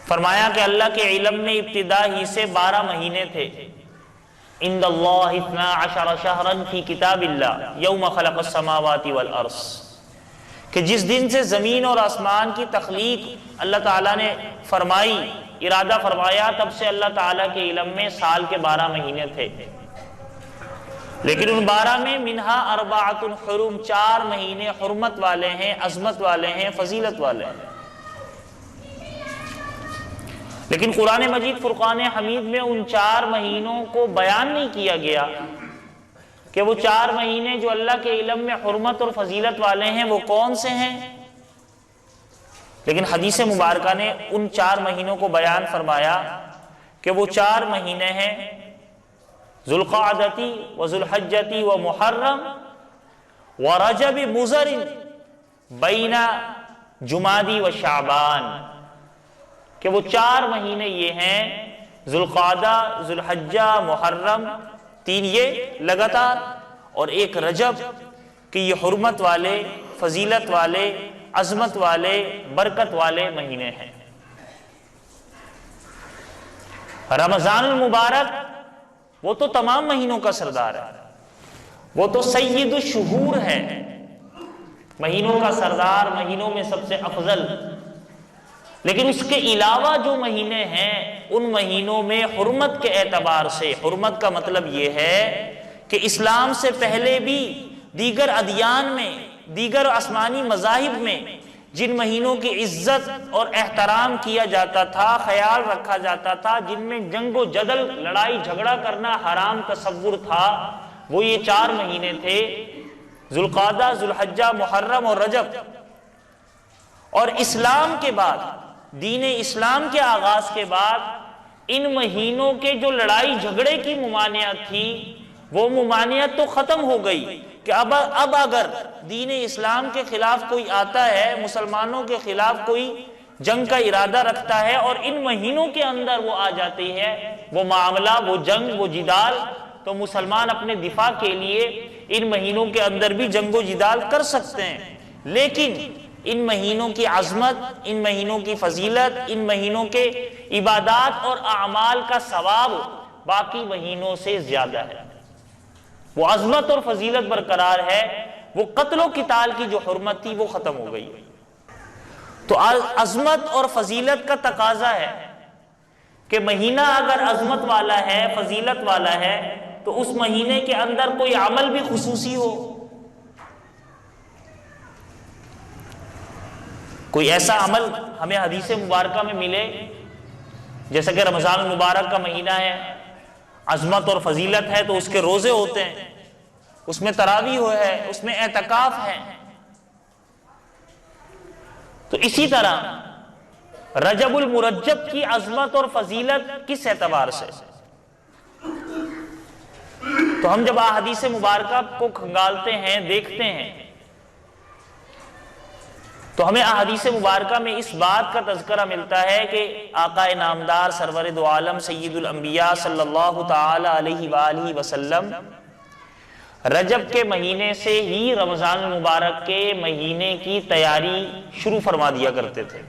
فرمایا کہ اللہ کے علم میں ابتدا ہی سے 12 مہینے تھے. عند اللہ 12 شہرا فی کتاب اللہ یوم خلق السماوات والارض، کہ جس دن سے زمین اور آسمان کی تخلیق اللہ تعالیٰ نے فرمائی، ارادہ فرمایا، تب سے اللہ تعالیٰ کے علم میں سال کے 12 مہینے تھے. لیکن ان 12 میں منہا 4 حرم، 4 مہینے حرمت والے ہیں، عظمت والے ہیں، فضیلت والے ہیں. لیکن قرآن مجید فرقان حمید میں ان 4 مہینوں کو بیان نہیں کیا گیا کہ وہ 4 مہینے جو اللہ کے علم میں حرمت اور فضیلت والے ہیں وہ کون سے ہیں. لیکن حدیث مبارکہ نے ان 4 مہینوں کو بیان فرمایا کہ وہ 4 مہینے ہیں ذوالقعدۃ و ذوالحجۃ و محرم و رجب مضر بین جمادی و شعبان، کہ وہ 4 مہینے یہ ہیں ذوالقعدہ، ذوالحجہ، محرم، 3 یہ لگاتار، اور ایک رجب، کہ یہ حرمت والے، فضیلت والے، عظمت والے، برکت والے مہینے ہیں. رمضان المبارک وہ تو تمام مہینوں کا سردار ہے، وہ تو سید الشہور ہے، مہینوں کا سردار، مہینوں میں سب سے افضل. لیکن اس کے علاوہ جو مہینے ہیں ان مہینوں میں حرمت کے اعتبار سے، حرمت کا مطلب یہ ہے کہ اسلام سے پہلے بھی دیگر ادیان میں، دیگر آسمانی مذاہب میں جن مہینوں کی عزت اور احترام کیا جاتا تھا، خیال رکھا جاتا تھا، جن میں جنگ و جدل، لڑائی جھگڑا کرنا حرام تصور تھا، وہ یہ 4 مہینے تھے ذوالقعدہ، ذوالحجہ، محرم اور رجب. اور اسلام کے بعد، دین اسلام کے آغاز کے بعد، ان مہینوں کے جو لڑائی جھگڑے کی ممانعت تھی وہ ممانعت تو ختم ہو گئی کہ اب اگر دین اسلام کے خلاف کوئی آتا ہے، مسلمانوں کے خلاف کوئی جنگ کا ارادہ رکھتا ہے اور ان مہینوں کے اندر وہ آ جاتی ہے، وہ معاملہ، وہ جنگ، وہ جدال، تو مسلمان اپنے دفاع کے لیے ان مہینوں کے اندر بھی جنگ و جدال کر سکتے ہیں. لیکن ان مہینوں کی عظمت، ان مہینوں کی فضیلت، ان مہینوں کے عبادات اور اعمال کا ثواب باقی مہینوں سے زیادہ ہے. وہ عظمت اور فضیلت برقرار ہے، وہ قتل و قتال کی جو حرمت تھی وہ ختم ہو گئی. تو عظمت اور فضیلت کا تقاضا ہے کہ مہینہ اگر عظمت والا ہے، فضیلت والا ہے، تو اس مہینے کے اندر کوئی عمل بھی خصوصی ہو، کوئی ایسا عمل ہمیں حدیث مبارکہ میں ملے، جیسا کہ رمضان المبارک کا مہینہ ہے، عظمت اور فضیلت ہے تو اس کے روزے ہوتے ہیں، اس میں تراویح ہے، اس میں اعتکاف ہے. تو اسی طرح رجب المرجب کی عظمت اور فضیلت کس اعتبار سے؟ تو ہم جب احادیث مبارکہ کو کھنگالتے ہیں، دیکھتے ہیں، تو ہمیں احادیث مبارکہ میں اس بات کا تذکرہ ملتا ہے کہ آقا نامدار سرور دو عالم سید الانبیاء صلی اللہ تعالی علیہ وآلہ وسلم رجب کے مہینے سے ہی رمضان المبارک کے مہینے کی تیاری شروع فرما دیا کرتے تھے.